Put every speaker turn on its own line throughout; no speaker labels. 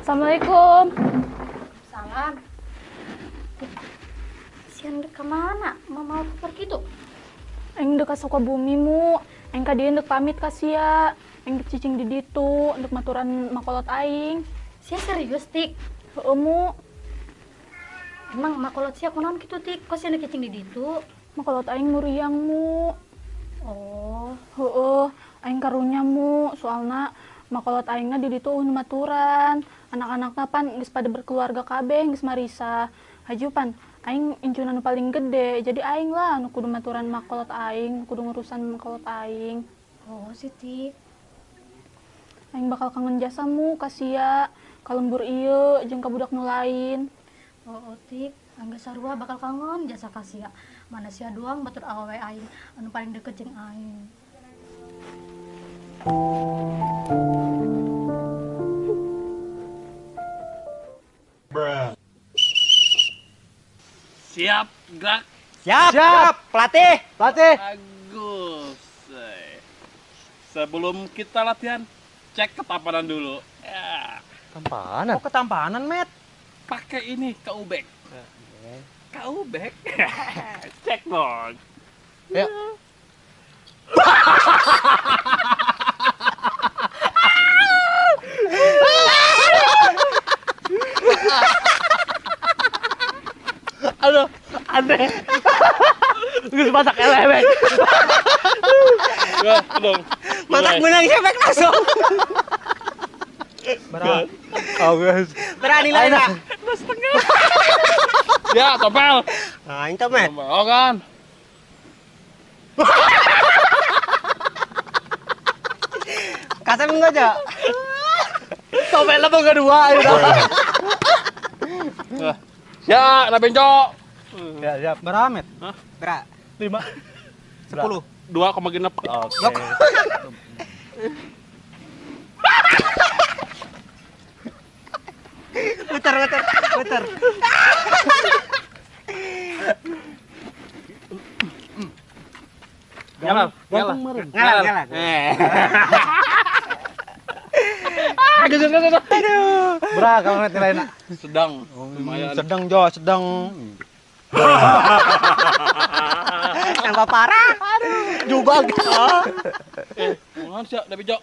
Assalamualaikum.
Salam. Sian dek kemana? Mau pergi tuh?
Eng dek ka Sukabumi mu. Eng ka dieu dek pamit ka sia. Eng dek cicing di ditu, dek maturan makolot aing.
Sia serius tik?
Heueuh mu,
Emang makolot sia kunaon kitu tik? Kok sia kicing di ditu?
makolot aing muriang mu.
Oh,
Heueuh, aing karunya mu, soalna makolot aingna di ditu nu maturan. Anak-anakna pan geus pada berkeluarga kabeh, geus marisa. Haju pan aing incunan nu paling gede, jadi aing lah nu kudu maturan makolot aing, kudu ngurusan makolot aing.
oh si tik.
Aing bakal kangen jasamu ka sia, ka lembur ieu jeung ka budak nu lain.
Oh tik. Angga sarua bakal kangen jasa ka sia. Mana sia doang batur awewe aing anu paling deket jeung aing.
Siap, gerak.
Siap. Pelatih.
Bagus. Sebelum kita latihan, cek ketampanan dulu. Ya,
Tampanan. Oh, ketampanan, Met.
pakai ini kaubek. Kaubek. Cek dong.
Ayo.
Aduh, aneh.
Geus masak elewek.
Ya, dong.
Masak menang sebek langsung. Berani. Oh, guys. Berani lah.
Ya, topel.
Nah, ini Met.
Oh kan.
Kasih enggak aja. Topelnya mau kedua itu.
Ya, na benjo.
Ya, siap. Berapa, Met?
Hah?
Berapa? 5. 10.
2,genep.
Oke. Putar.
Ngalah.
Ngalah.
Aduh.
Berapa kalau Met nilainya?
Sedang. Lumayan.
Sedang, Jo, sedang. Nambah parah. Jubag.
Mohon siap, da benjo.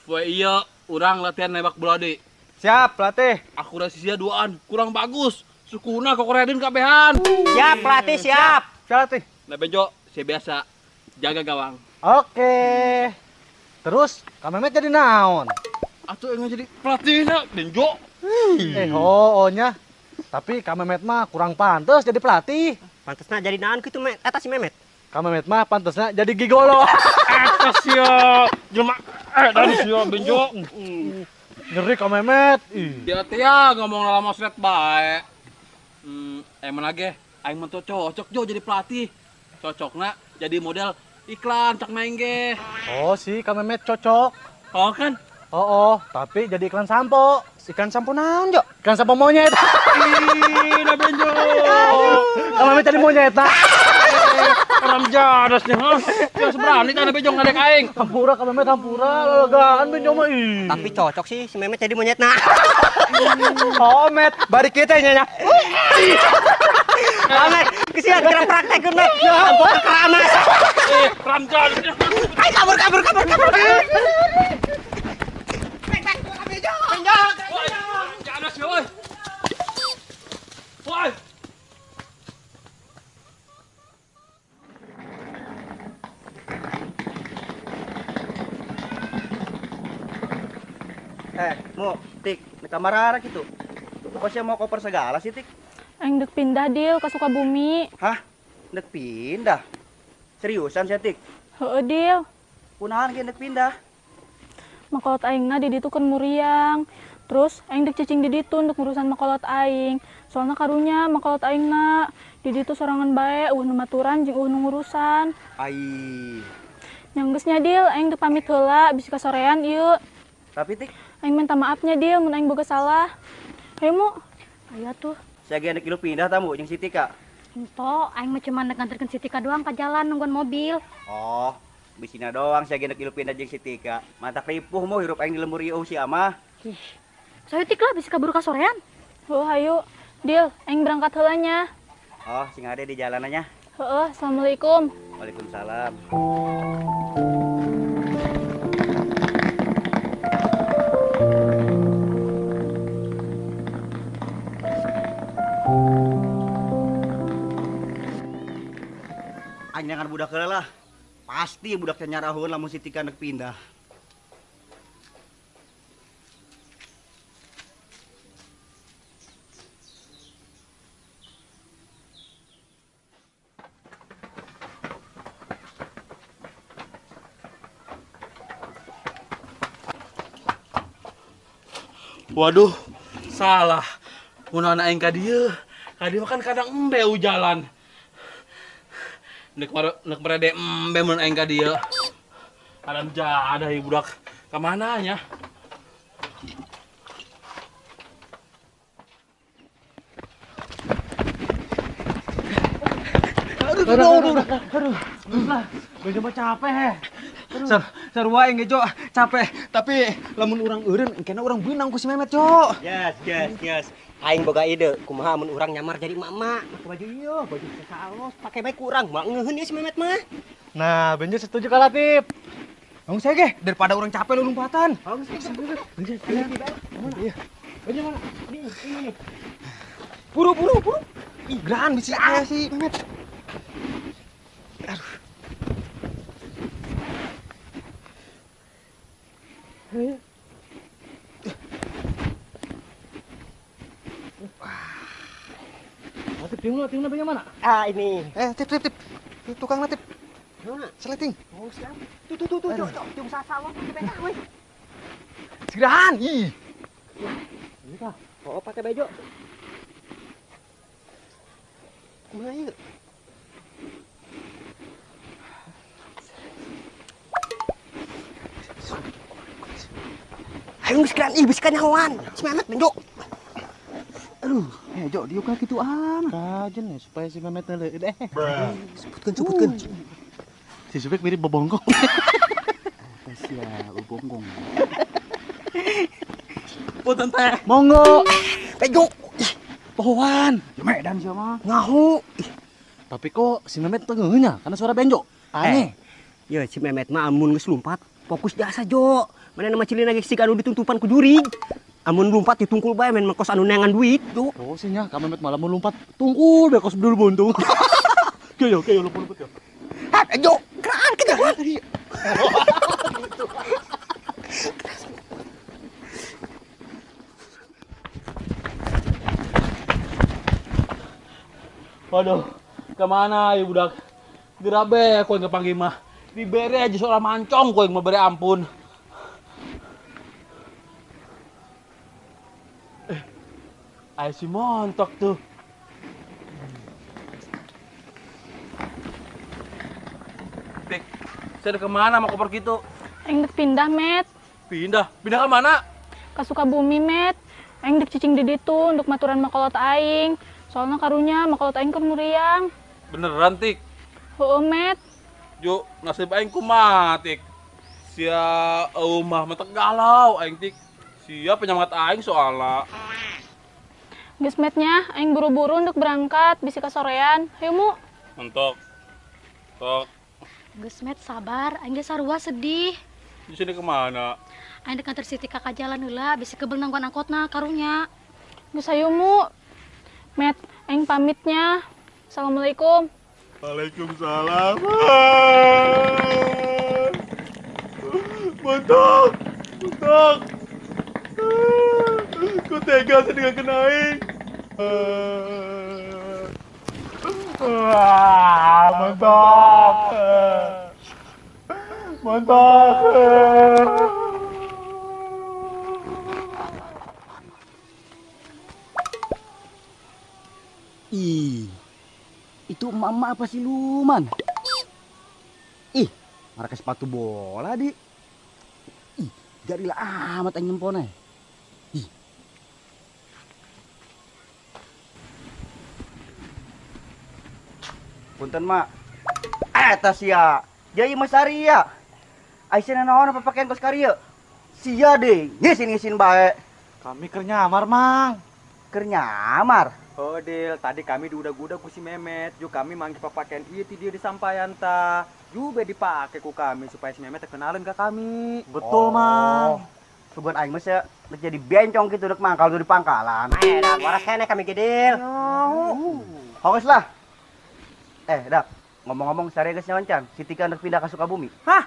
Poe iya, urang latihan nembak bola deui.
Siap, pelatih.
Akurasi sia duaan, kurang bagus. Sukuna kokoredin kabehan.
Siap, pelatih, siap. Pelatih.
Da benjo, saya biasa jaga gawang.
Oke. Terus, Kamemet jadi naon?
Atuh yang jadi pelatihnya, benjo.
Oh-nya. Tapi Kamemet mah kurang pantas jadi pelatih.
Pantesna jadi naon kitu Met? Eta si Memet.
Kamemet mah pantasnya jadi gigolo.
Atas sia, jelema dan sia benjo.
Ngeri Kamemet.
Dia teh ya ngomong dalam osret bae. Emang lagi, aing mah tuh cocok Jo jadi pelatih. Cocokna jadi model iklan cak main ge.
Oh, si Kamemet cocok.
Oh kan?
Oh, tapi jadi iklan sampo. Iklan sampo naon, Jo? Iklan sampo monyet.
Ih, na benjo.
Kamemet jadi monyet.
Karam jadasnya, ha? Ya seberani teh na benjo ngadek aing.
Hampura Kamemet hampura lalagaan benjo mah ih.
Tapi cocok sih si Memet jadi monyet nah.
Oh, Met, bari kita nya.
Memet, kesian kira praktek Met. Ampun keramas.
Karam jadasnya.
Ay kabur.
Jadas ya, woi. Woi.
Mau Tik, minta marah gitu. Kok sih mau koper segala sih Tik?
Aing dek pindah deal ka Sukabumi.
Hah? Nek pindah. Seriusan sih Tik?
Heueuh deal.
Kunahan ge nek pindah?
Makolot aingna di ditu keun muriang. Terus aing dek cicing di ditu untuk urusan makolot aing. Soalnya karunya makolot aing na di ditu sorangan bae nu maturan jeung nu ngurusan.
Ai.
Yang geus nya Dil, aing dek pamit heula bisi ka sorean ieu.
Tapi tik,
Aing minta maafnya Dil mun aing boga salah. Hayu Mu.
Aya tuh.
saya geus ilu pindah tamu jeung si Tika.
Ento, aing mah cuma nganterkeun si Tika doang ke jalan nungguan mobil.
Oh, bisina doang saya geus ilu pindah jeung si Tika. Mata ripuh mo hirup aing di lembur ieu si Amah.
Ih, saya tik lah bisa kabur ka sorean.
Oh, hayu. Dil, aing berangkat heula nya.
Oh, sing ade di jalanannya.
Heeh, assalamualaikum.
Waalaikumsalam. Aing dengan budak heula lah. Pasti budaknya nyarahun lamun si Tika nek pindah.
Waduh, salah. Mun anak aing ka dieu makan kadang embeu jalan. Nek merede embe mun aing ka dieu. Kadang jadah ieu budak. Ka mana nya?
Aduh. Gue coba capek. Sarua yang ngejo capek, tapi lamun urang eureun engkena urang beunang ku si Memet, Jo.
Yes. Aing boga ide, kumaha mun urang nyamar jadi emak-emak, make baju ieu, baju salos, pakai bae kurang, mak ngeuheun ieu si Memet mah.
Nah, Benjo setuju ka Latif. Langsung saya ge, daripada urang capek lu lompatan. Benjo, iya. Benjo mana? Ini. Buru. Ih, geran bisi aya si Memet. Aduh. Ayo. Tip, tiungna bagian mana?
Ah, ini.
Tip. Tukang Tip.
Mana?
Seleting.
Oh, siap. Tuh, tiung sasawa pakai baju we.
Segerahan. Ih.
Ini kah? Oh, pakai baju. Kumaha ieu? Ayo geus kan, bisa nyawan. Si Memet benjok. Aduh,
Jo, diuk lah gituan. Kajen ya supaya si Memet leueuh deh.
sebutkeun.
Si Supik mirip bobongkong.
Sia, bobongkong.
Punten teh.
Monggo.
Benjok.
Pohoan. Medan sih mah.
Ngahu.
Tapi kok si Memet teu ngeunya karena suara benjo. Aneh.
Ya si Memet mah amun geus lumpat, fokus biasa Jo. Mana nama cilin lagi si anu dituntupan ku juri. Amun lompat ditungkul bae men mengkos anu neangan duit, Jo.
Oh sih nya, ka Memet malah mau lompat. Tungkul bekos dulu buntung. Kayo lompat yo.
Jo, keran ke jalan.
Waduh, kemana ya budak? Gerabe aku yang kepanggil mah. Dibere aja seorang mancong ku yang mau beri ampun. Ayo si montok tuh. Dik, saya udah kemana mau koper gitu?
Aing dek pindah, Met.
Pindah ke mana?
Ka Sukabumi, Met. Aing dek cicing di ditu untuk maturan makolot aing. Soalnya karunya makolot aing keur muriang.
Beneran tik?
Heueuh, Met.
Jo, nasib aing kumaha tik? Sia mah mentek galau aing tik. Sia penyemangat aing soalnya.
Geus Metnya, aing buru-buru untuk berangkat bisi ka sorean. Hayu Mu.
Mentok. Tok.
Geus Met sabar, aing ge sarua sedih.
Di sini kemana?
Aing dek nganter si Tika ka jalan heula, bisa kebeul nangguan angkotna karunya.
Geus hayu Mu. Met, aing pamitnya. Assalamualaikum.
Waalaikumsalam. Mentok. Kau tega sih dengan kenaik. Mentok.
Ih, itu emak-emak apa sih luman? Ih, marah sepatu bola di. Ih, jadilah amat aing nyempona. Ih. Punten mak. Eta sia. Jadi Mas Arya. Aisyah naon apa pakaian kos karya? Sia deh, ngisin bae.
Kami keur nyamar, Mang.
Keur nyamar.
Oh, Dil, tadi kami diudag-udag ku si Memet. Ju kami manggil pakaian ieu ti dia disampaian ta. Ju be dipake ku kami supaya si Memet kenalin ke kami.
Betul, Mang. Sugan aing mah sia jadi bencong gitu dek mangkal tuh di pangkalan.
Eh, dah waras kene kami gedil.
Hongos lah. Dak, ngomong-ngomong sare geus nyaoncan, si Tika hendak pindah ke Sukabumi.
Hah?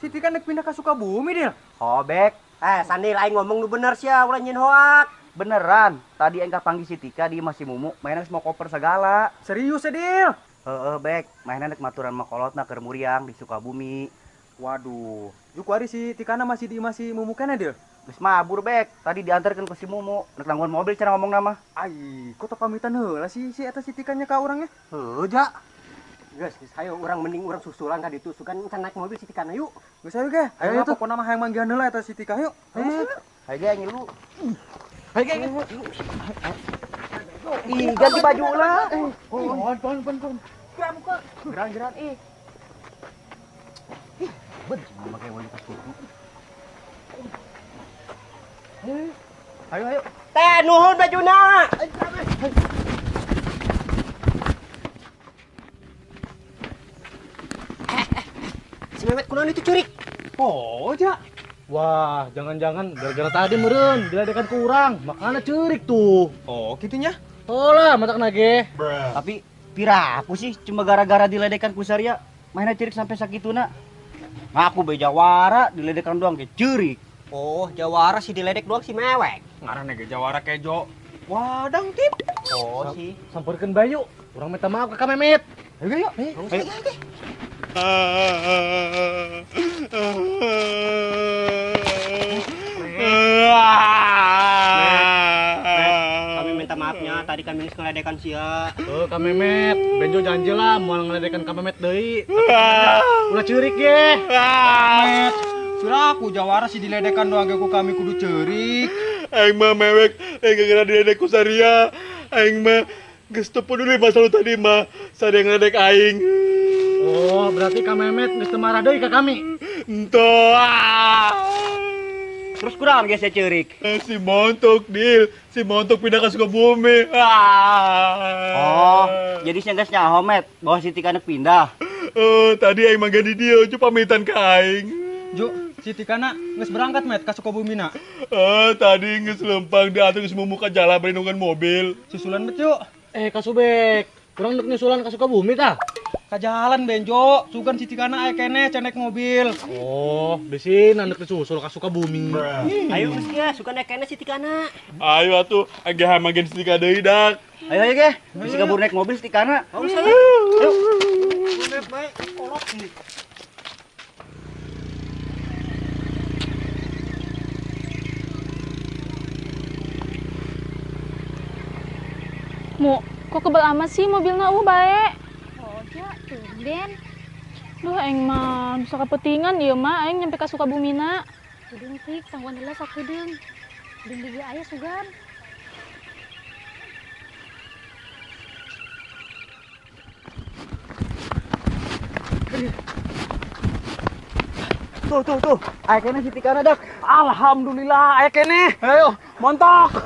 Si Tika nek pindah ke Sukabumi, Dil.
Hobek,
Eh, Sandil aing ngomong nu bener sia, ulah nyin hoak.
beneran. Tadi aing panggil si Tika di masih mumu, mainan semua koper segala.
Serius ya, Dil?
Bek, mainan nek maturan makolotna keur muriang di Sukabumi.
Waduh, ju kuari si Tikana masih mumukana, Dil.
Geus mabur, Bek. Tadi diantarkeun ke si mumu, nek nangguan mobil cenah ngomong nama.
Ai, kok teu pamitan heula si eta si Tikanya ka urangnya?
Heuh, ja. Geus, hayo urang mending urang susulan ka ditu, sugan can naik mobil si Tikana yuk.
Geus ayo ge. Ayo pokona mah hayang manggihan heula eta si Tika yuk.
Hayu ge ngilu. Hayu ge. Ih, ganti baju lah.
Pon.
Geran, ih. Ben, pakai wali tas kuku. Ayo.
Teh, nuhun bajuna. Si Memet kunaon itu curik?
Oh, ja. Wah, jangan-jangan gara-gara tadi meureun diladekan kurang, makanya cerik tuh. Oh, gitunya? Oh lah, matak nage.
Tapi piraku sih cuma gara-gara diledekan ku Sarya. Mainnya cerik sampai sakituna. Ngaku be jawara diledekan doang ge cerik.
Oh, jawara si diledek doang si mewek.
Ngaranna ge jawara kejo. Wadang tip.
Oh, si.
Sampurkeun bayu. Urang minta maaf ke Kang Memet. Ayo yuk.
Ayo.
Kami minta maafnya, tadi kami geus ngeledekan sia.
Kang Memet, Benjo janji lah mau ngeledekan Kang Memet deui. Ulah ceurik ge. Memet. Suraku jawara si diledekan doang ge ku kami kudu ceurik.
Aing mah mewek, gara-gara diledek ku Saria. Aing mah geus teu peduli masalah tadi mah. Saria ngeledek aing.
Oh, berarti Kang Memet geus teu marah deui ka kami.
Ento.
Terus kurang ge saya ceurik.
Si Montok deal, si Montok pindah ke Sukabumi.
Oh, jadi sia geus nyaho Met, bahwa si Tika pindah.
Tadi aing mangga di dieu, cu pamitan ka aing.
Ju, si Tikana geus berangkat Met ka Sukabumina.
Tadi geus lempang diatur geus memuka jalan perlindungan mobil.
Susulan bet yuk. Kasubek, kurang untuk nyusulan ka Sukabumi tah? Ka jalan Benjo, sugan si Tikana aya kene cenek mobil. Oh, besin anak disusul ka Sukabumi.
Ayo geus ya, suka naik kene si Tikana.
Ayo atuh, angge hamanggen setika deui dak.
Ayo ge, bisa kabur naik mobil si Tikana.
Haus saya. Ayo. Memet bae, kolot ini.
Mu, kok kebal amat sih mobilnya bae.
Oh, ja, tumben.
Duh, aing mah bisa kepetingan ieu mah aing nyampe ka Sukabumina.
Kudeung tik, sangguan heula sakudeung. Deung di aya sugan.
Tuh. Aya kene si Tikana dak.
Alhamdulillah, aya kene. Ayo, montok.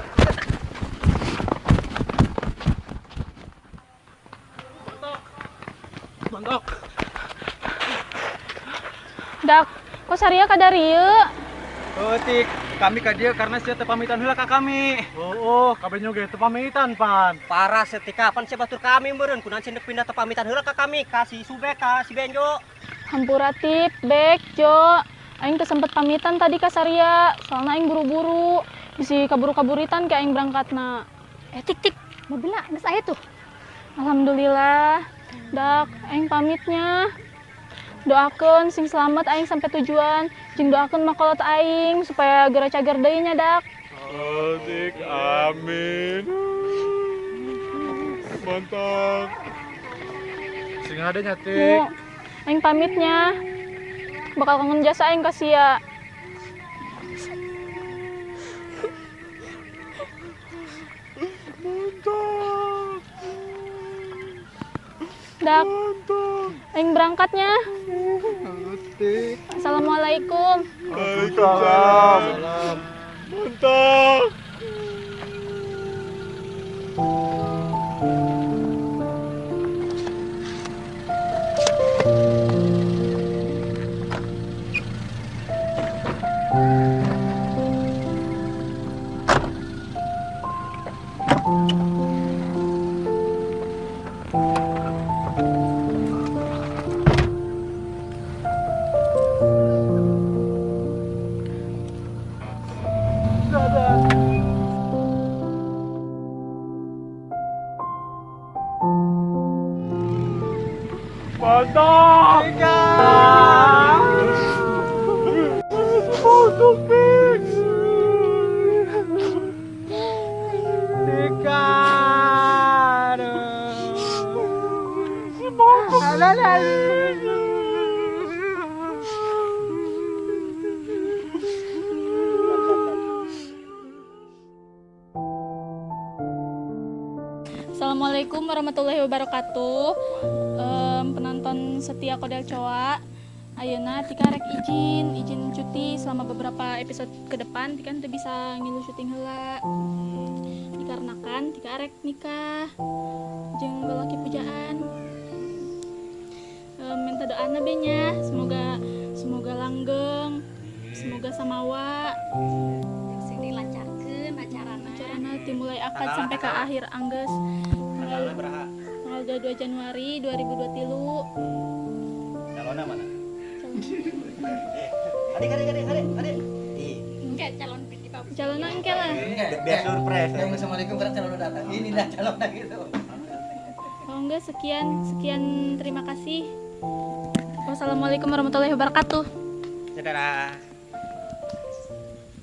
Montok.
Dak, kok Saria ka darieu?
Tik, kami ka dieu karena sia teu pamitan heula ka kami. Kabeh ge teu pamitan pan.
Parah setika pan sia batur kami meureun kunaon cenah pindah teu pamitan heula ka kami, ka si Subek, ka si Benjo.
Hampura Tip, Bek, Jo. Aing teu sempet pamitan tadi ka Saria, soalna aing buru-buru. Bisi kaburu-kaburitan ke aing berangkatna.
Tik, mobilnya geus aya tuh.
Alhamdulillah. Dak, aing pamitnya. Doakeun sing selamat aing sampai tujuan. Jeung doakeun makolot aing supaya geura cager deui nya, Dak.
Tik, amin. Mantap.
Sing ada
Mu,
nyatik.
aing pamitnya. Bakal kangen jasa aing ka sia.
Mantap.
Dak,
Mantap.
aing berangkatnya.
Nyatik.
Assalamualaikum.
Waalaikumsalam. Mantap. Mantap. Mantap, Pik.
Tika.
Assalamualaikum warahmatullahi wabarakatuh. Penonton setia Kodel Coa, ayeuna Tika rek izin cuti selama beberapa episode ke depan. Tika teu bisa ngilu syuting heula. Dikarenakan Tika rek nikah jeung balaki pujaan. Minta doana be nya, semoga langgeng, semoga samawa.
Sing dilancarkeun acarana.
Acarana dimulai akad sampai ke akhir anggeus. Tanggal 22 Januari 2023.
Calonnya mana? Adik.
Engke calon principal.
Calonnya engke lah.
Biar surprise. Assalamualaikum karena calon datang. Ini dah calonnya gitu.
Kalau enggak sekian terima kasih. Wassalamualaikum warahmatullahi wabarakatuh.
Dadah.